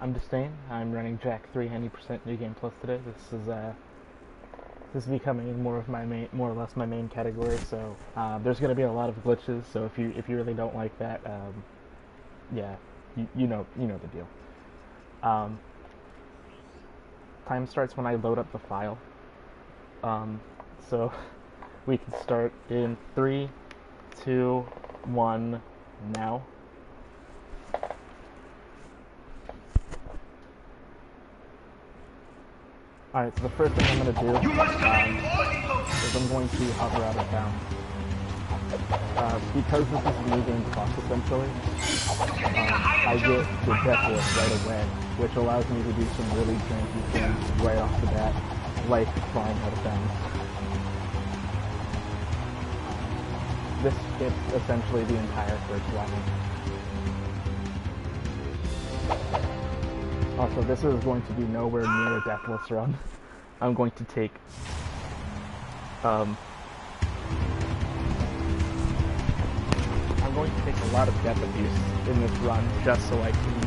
I'm Disdain. I'm running Jack 3 90% New Game Plus today. This is becoming more or less my main category. So there's going to be a lot of glitches. So if you really don't like that, yeah, you know the deal. Time starts when I load up the file. So we can start in 3, 2, 1, now. Alright, so the first thing I'm going to do is I'm going to hover out of bounds. Because this is New Game Plus, essentially, I get the Deathless right away, which allows me to do some really janky things right off the bat, like flying out of bounds. This skips essentially the entire first level. Also, this is going to be nowhere near a Deathless run. I'm going to take I'm going to take a lot of death abuse in this run just so I can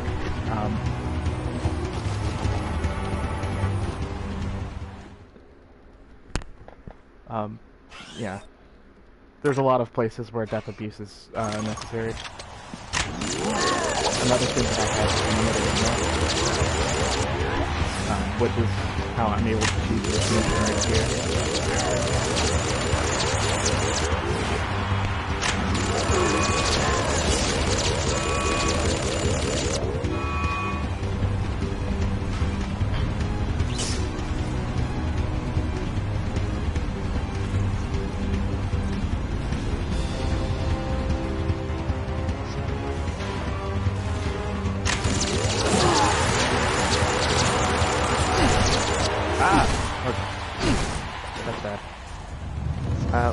yeah. There's a lot of places where death abuse is necessary. Another thing that I have in the middle of which is how I'm able to choose this mission right here.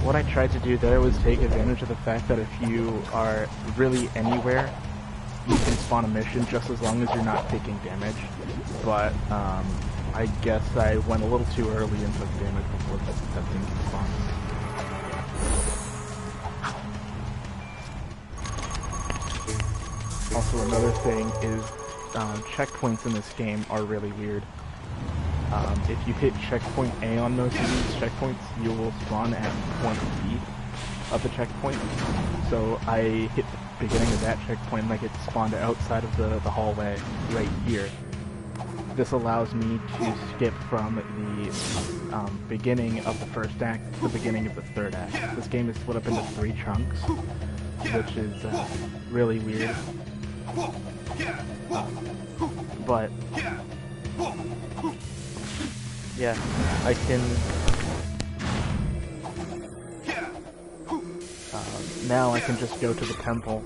What I tried to do there was take advantage of the fact that if you are really anywhere, you can spawn a mission just as long as you're not taking damage. But I guess I went a little too early and took damage before that thing can spawn. Also, another thing is checkpoints in this game are really weird. If you hit checkpoint A on most of these checkpoints, you will spawn at point B of the checkpoint. So I hit the beginning of that checkpoint and I get spawned outside of the hallway right here. This allows me to skip from the beginning of the first act to the beginning of the third act. This game is split up into 3 chunks, which is really weird. But yeah, I can now I can just go to the temple,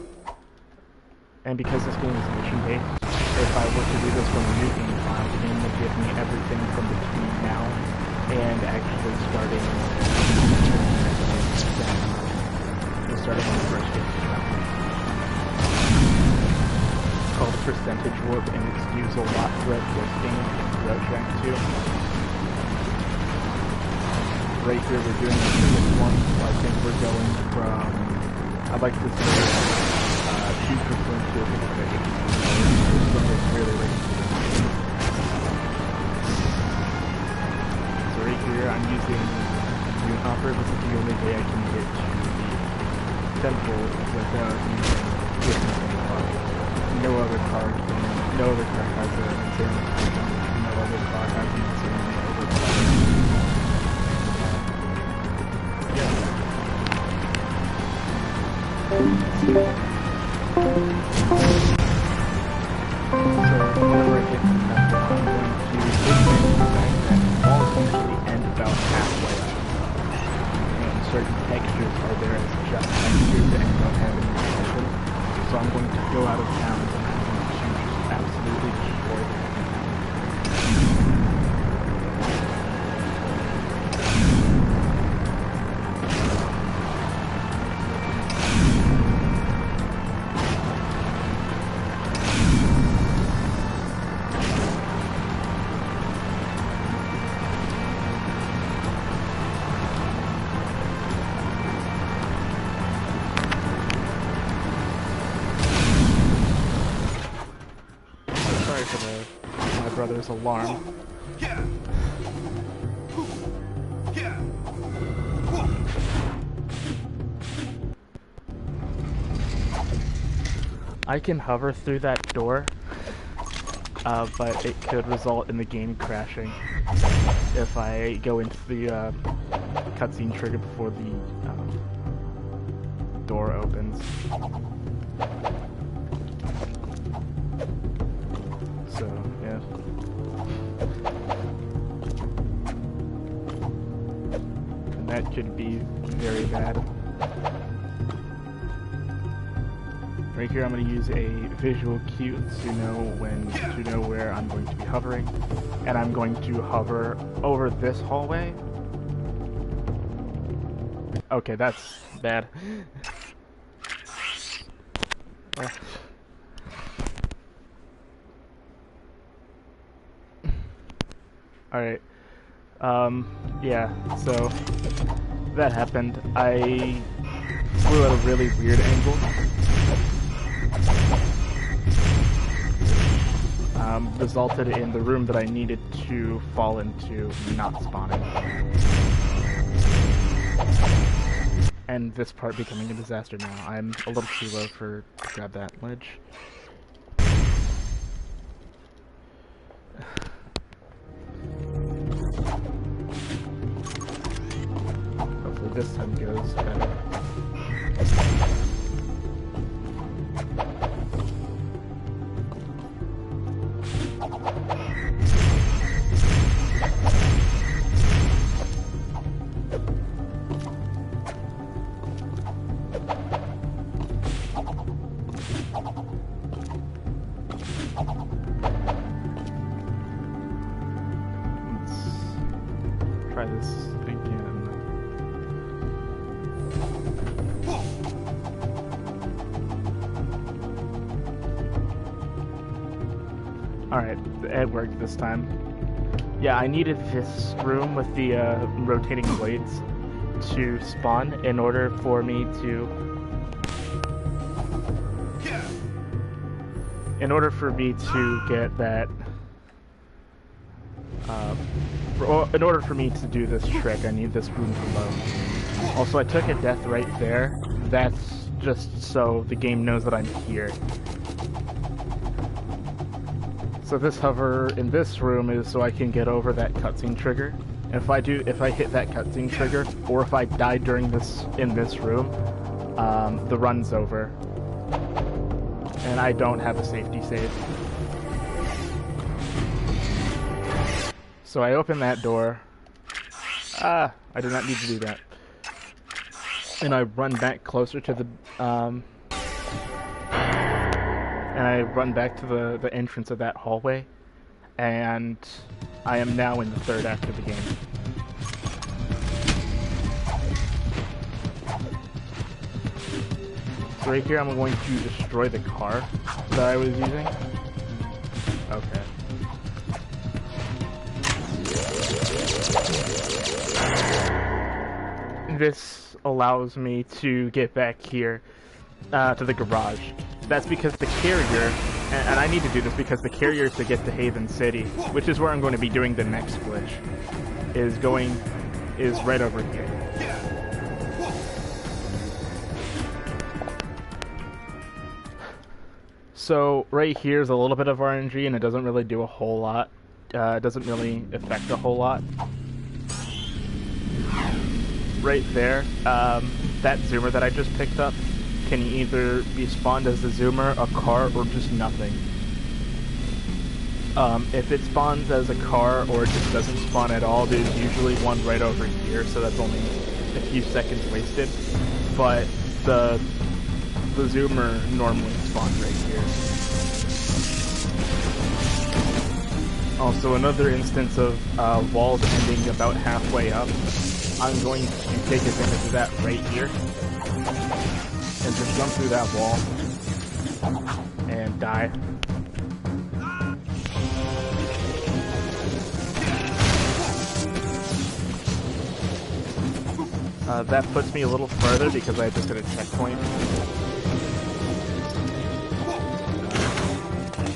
and because this game is mission based, if I were to do this from a new game file, the game would give me everything from between now and actually starting on the first game. It's called Percentage Warp, and it's used a lot throughout this game and throughout Track 2. Right here we're doing the biggest one, so I think we're going from, I'd like to say, 2% to 6%. Really so right here I'm using Dune Hopper. This is the only way I can get to the temple without using no other car has no other car has an insanely jump. No other car has an insanely overpowered. So whenever I get to the temple, I'm going to take advantage of the fact that walls usually end about halfway up. And certain textures are there as just textures and don't have any motion. So I'm going to go out of town and I'm going to just absolutely destroy them. to my brother's alarm. I can hover through that door, but it could result in the game crashing if I go into the cutscene trigger before the door opens. So, yeah. And that could be very bad. Right here I'm going to use a visual cue to know where I'm going to be hovering. And I'm going to hover over this hallway. Okay, that's bad. Alright. Yeah, so that happened. I flew at a really weird angle. Resulted in the room that I needed to fall into not spawning. And this part becoming a disaster now. I'm a little too low to grab that ledge. Hopefully this time goes better. Try this again. Alright, it worked this time. Yeah, I needed this room with the rotating blades to spawn in order for me to... In order for me to get that... in order for me to do this trick, I need this room below. Also, I took a death right there. That's just so the game knows that I'm here. So this hover in this room is so I can get over that cutscene trigger. And if I hit that cutscene trigger, or if I die during in this room, the run's over. And I don't have a safety save. So I open that door. I did not need to do that. And I run back closer to the, and I run back to the entrance of that hallway. And I am now in the third act of the game. So right here I'm going to destroy the car that I was using. Okay. This allows me to get back here to the garage. That's because the carrier, and I need to do this because the carrier to get to Haven City, which is where I'm going to be doing the next glitch, is right over here. So right here is a little bit of RNG, and it doesn't really do a whole lot. It doesn't really affect a whole lot. Right there, that zoomer that I just picked up can either be spawned as a zoomer, a car, or just nothing. If it spawns as a car or it just doesn't spawn at all, there's usually one right over here, so that's only a few seconds wasted. But the zoomer normally spawns right here. Also, another instance of walls ending about halfway up. I'm going to take advantage of that right here and just jump through that wall and die. That puts me a little further because I just hit a checkpoint.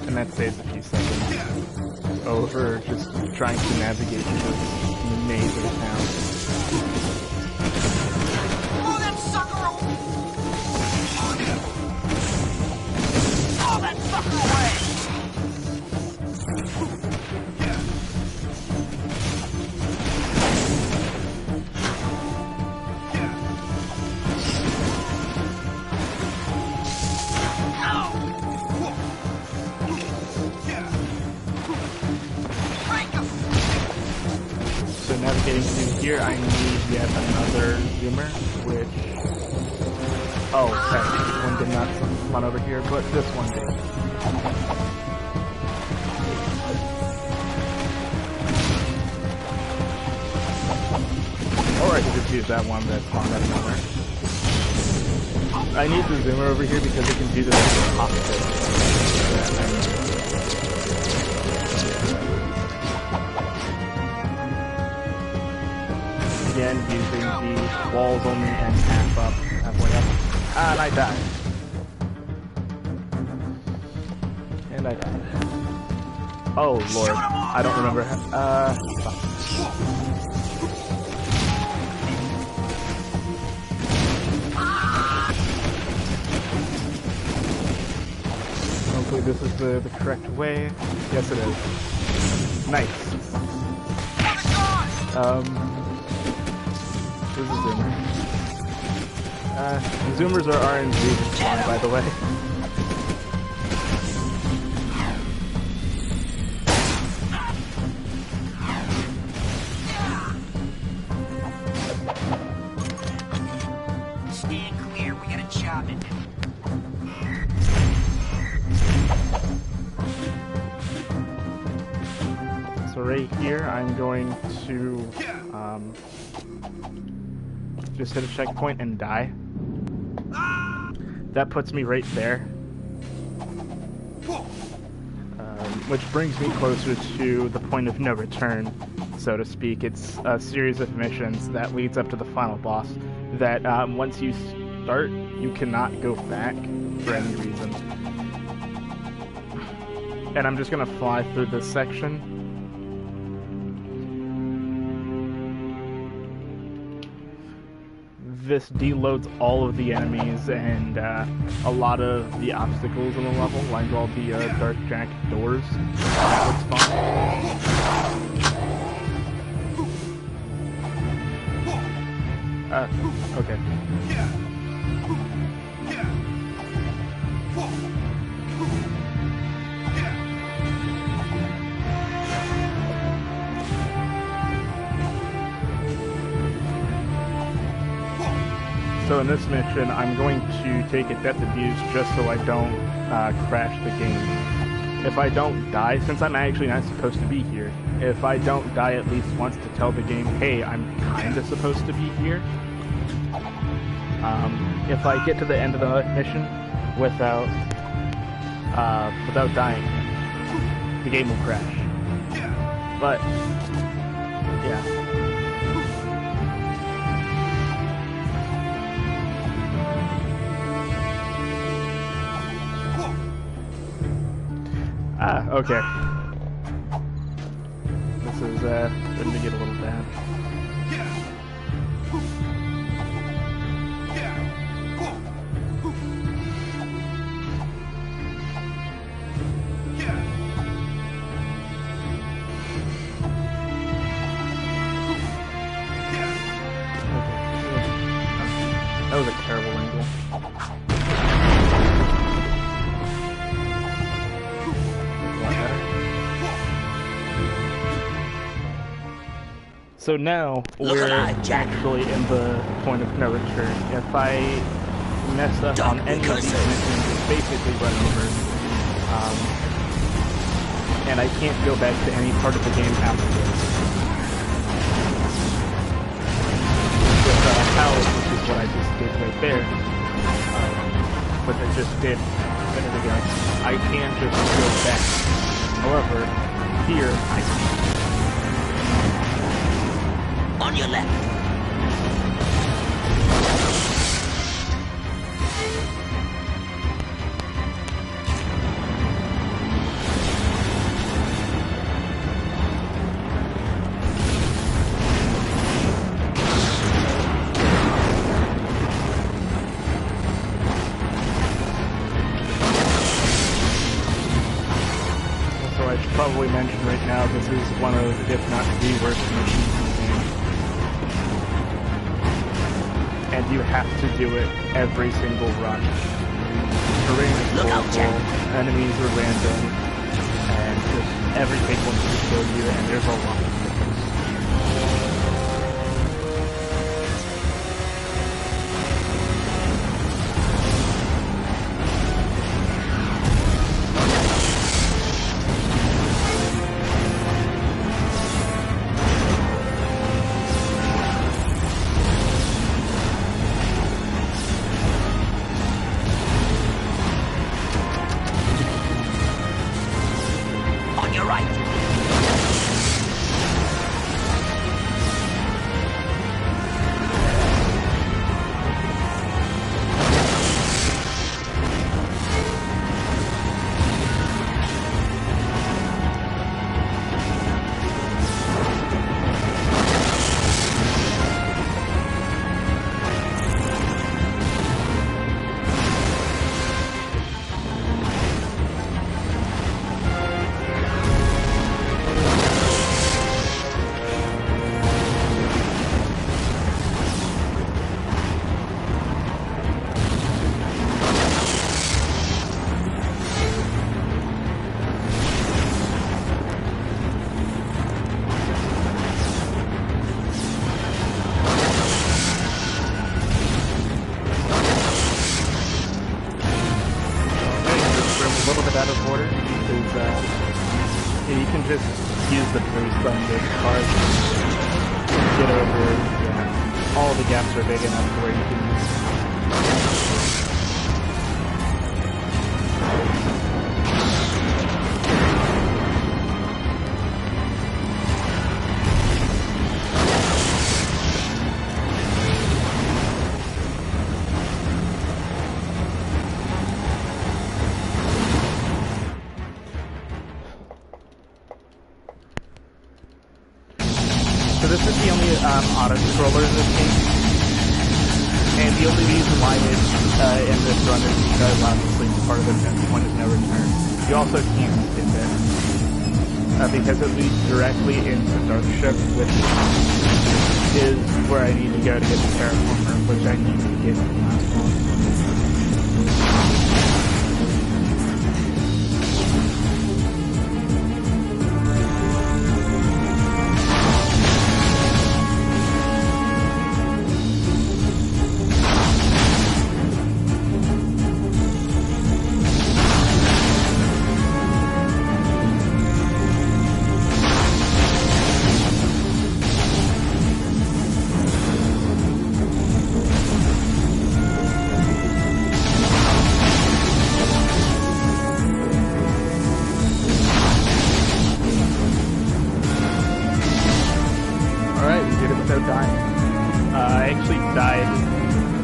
And that saves a few seconds. over just trying to navigate through this maze of a town. Oh, that sucker! Oh, that sucker away! So navigating through here, I need yet another zoomer, which... Oh, okay, this one did not spawn over here, but this one did. Or I could just use that one that spawned out of nowhere. I need the zoomer over here because it can do this in the cockpit. Again, using the walls only and halfway up. And I died. And I died. Oh lord, I don't remember hopefully this is the correct way. Yes it is. Nice. This is a zoomer. Zoomers are RNG, by the way. Stand clear, we got a job to do. So right here, I'm going to just hit a checkpoint and die. That puts me right there. Which brings me closer to the point of no return, so to speak. It's a series of missions that leads up to the final boss that once you start, you cannot go back for any reason. And I'm just gonna fly through this section. This deloads all of the enemies and a lot of the obstacles in the level, like all the Dark Jack doors that would spawn. Okay. So in this mission, I'm going to take a death abuse just so I don't crash the game. If I don't die, since I'm actually not supposed to be here, if I don't die at least once to tell the game, hey, I'm kinda supposed to be here, if I get to the end of the mission without dying, the game will crash. But, yeah. Okay. This is, starting to get a little bad. That was a terrible angle. So now we're actually in the point of no return. If I mess up on any of these missions, it's basically run over. And I can't go back to any part of the game afterwards. With Palace, which is what I just did right there, what I just did a minute ago, I can just go back. However, here, I can't. On your left. I should probably mention right now, this is one of, if not the worst missions in the game. And you have to do it every single run. Terrain is horrible, enemies are random, and just everything wants to kill you, and there's a lot of things. You can just use the boost on this card to get over, yeah. All the gaps are big enough where you can So this is the only auto-scroller in this game, and the only reason why it's in this run is because obviously it's part of the point of no return. You also can't skip it, because it leads directly into Darkship, which is where I need to go to get the Terraformer, which I need to get in the last one. I actually died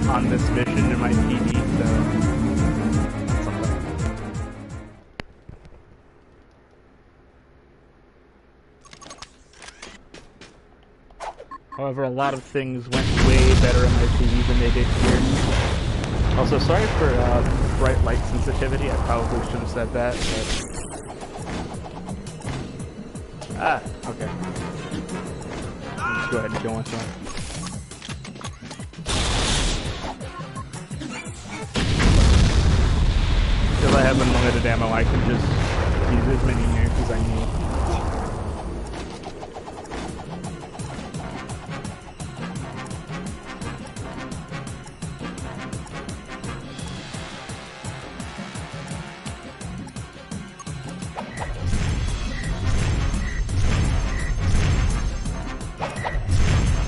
on this mission in my PD, so that's something. However, a lot of things went way better in my PD than they did here. Also, sorry for bright light sensitivity, I probably should have said that, but... Ah, okay. Let's go ahead and kill myself. Because I have unlimited ammo, I can just use as many nukes as I need.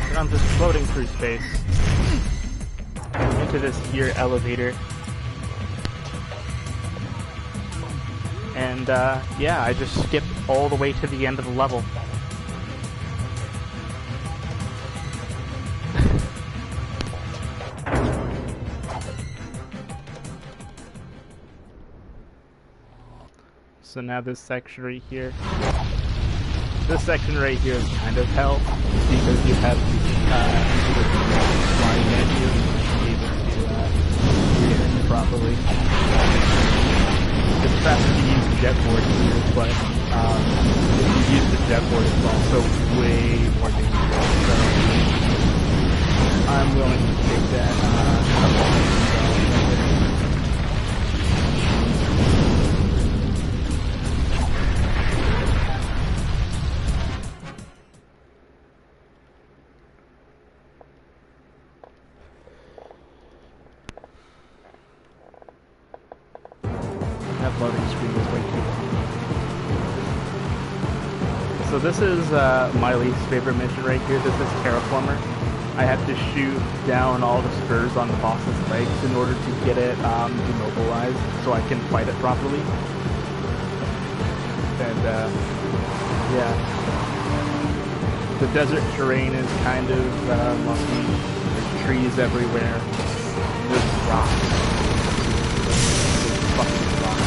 And I'm just floating through space into this here elevator. And, yeah, I just skipped all the way to the end of the level. So now this section right here. This section right here is kind of hell, because you have flying at you and be able to read it properly. It's faster to use jet board here, but jetboard is also way more dangerous, so I'm willing to take that. That loading screen was way too long. So this is my least favorite mission right here. This is Terraformer. I have to shoot down all the spurs on the boss's legs in order to get it demobilized so I can fight it properly. And yeah, the desert terrain is kind of lucky. There's trees everywhere. There's rocks. There's fucking rocks.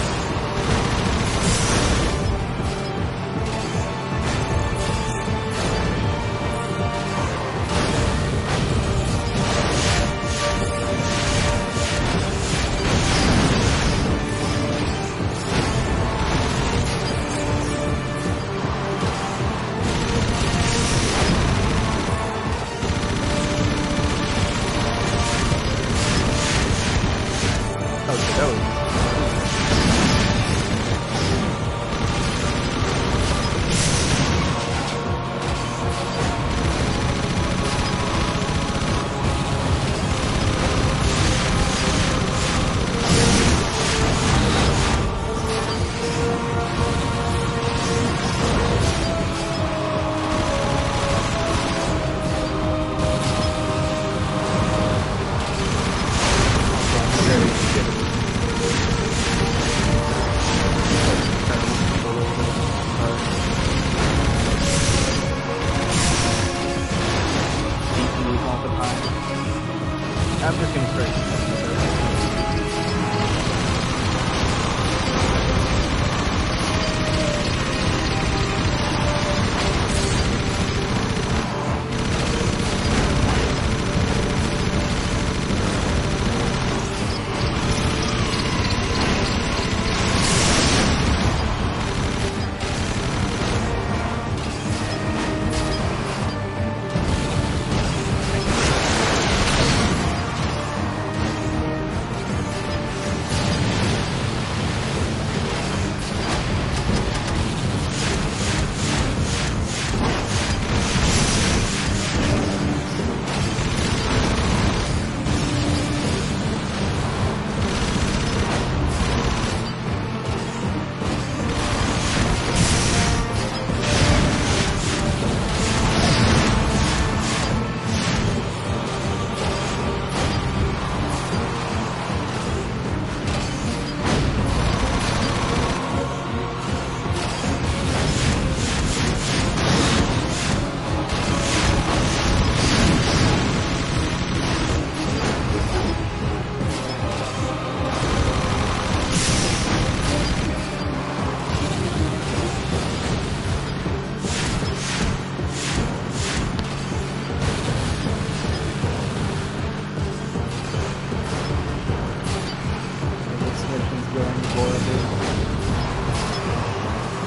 I'm just gonna start.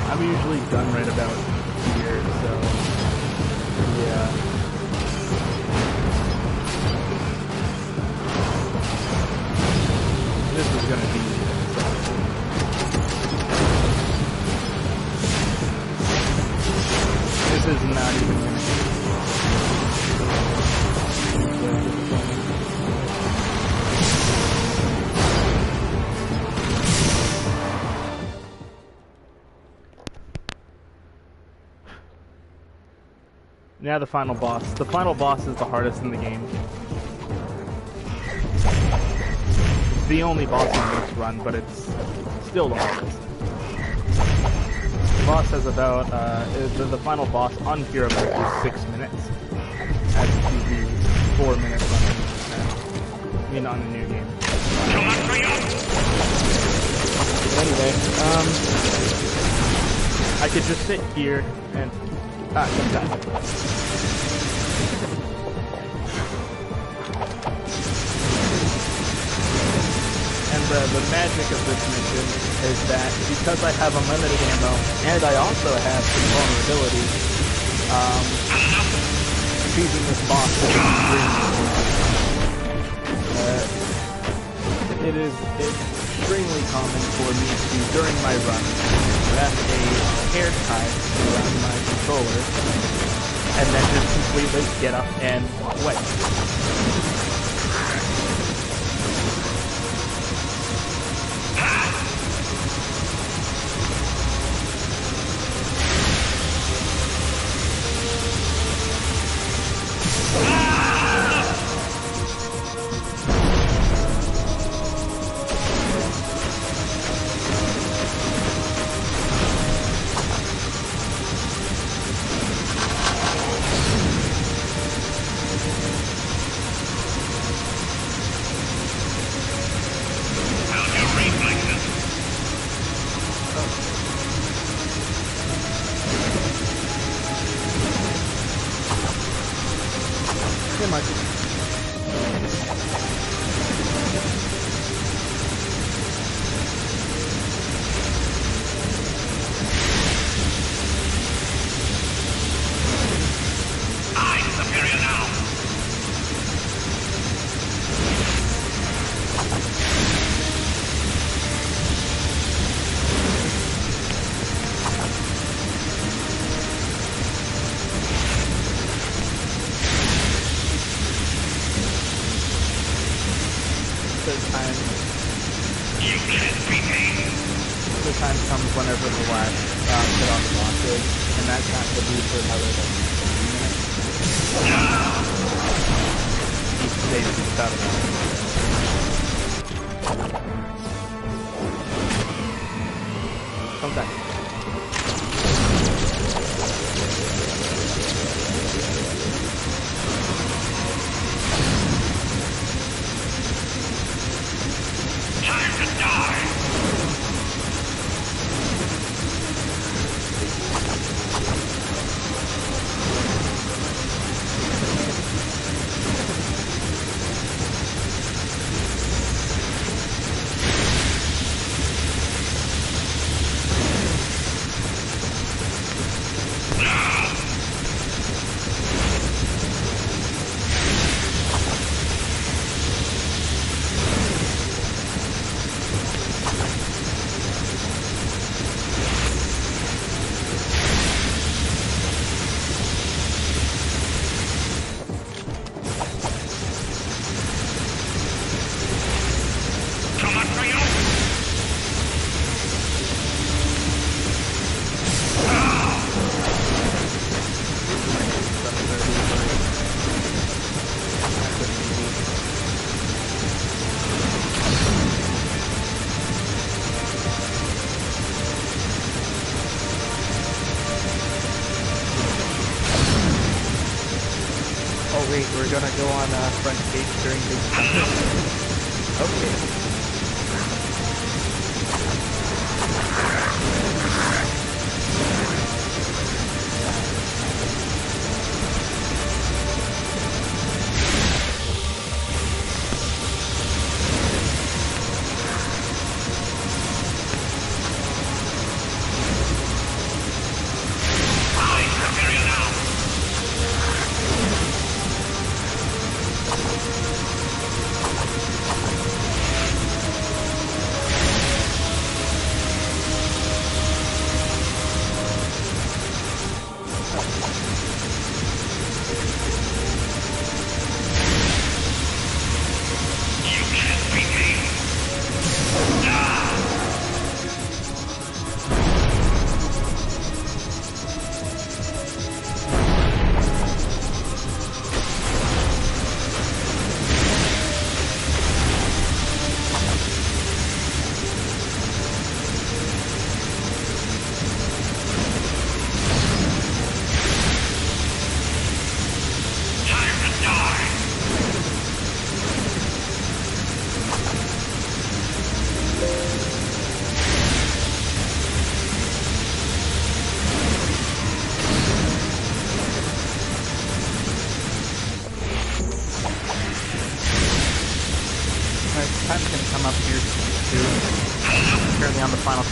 I'm usually done right about here, so yeah. This is gonna be this is not even gonna Now the final boss. The final boss is the hardest in the game. It's the only boss in this run, but it's still the hardest. The boss has about, the final boss on Hero mode is 6 minutes. As to 4 minutes on the new game. Anyway, I could just sit here and come down. And the magic of this mission is that because I have unlimited ammo and I also have some vulnerability, choosing this boss is extremely it is extremely common for me to, during my run, wrap a hair tie around my controller and then just completely get up and walk away. The time comes whenever the last hit on the boss is, and that's not going to be for another like 15 minutes. Each stage is about a minute. Come back. Time to die! Wait, we're gonna go on front page during big time. Okay.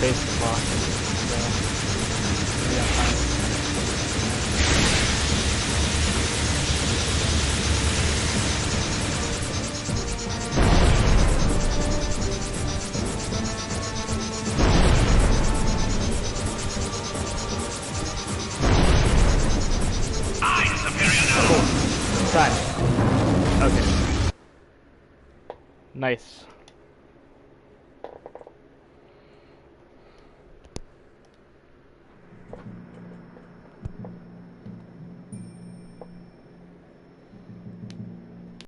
base block. So, yeah. I'm superior now. Time. Okay. Nice.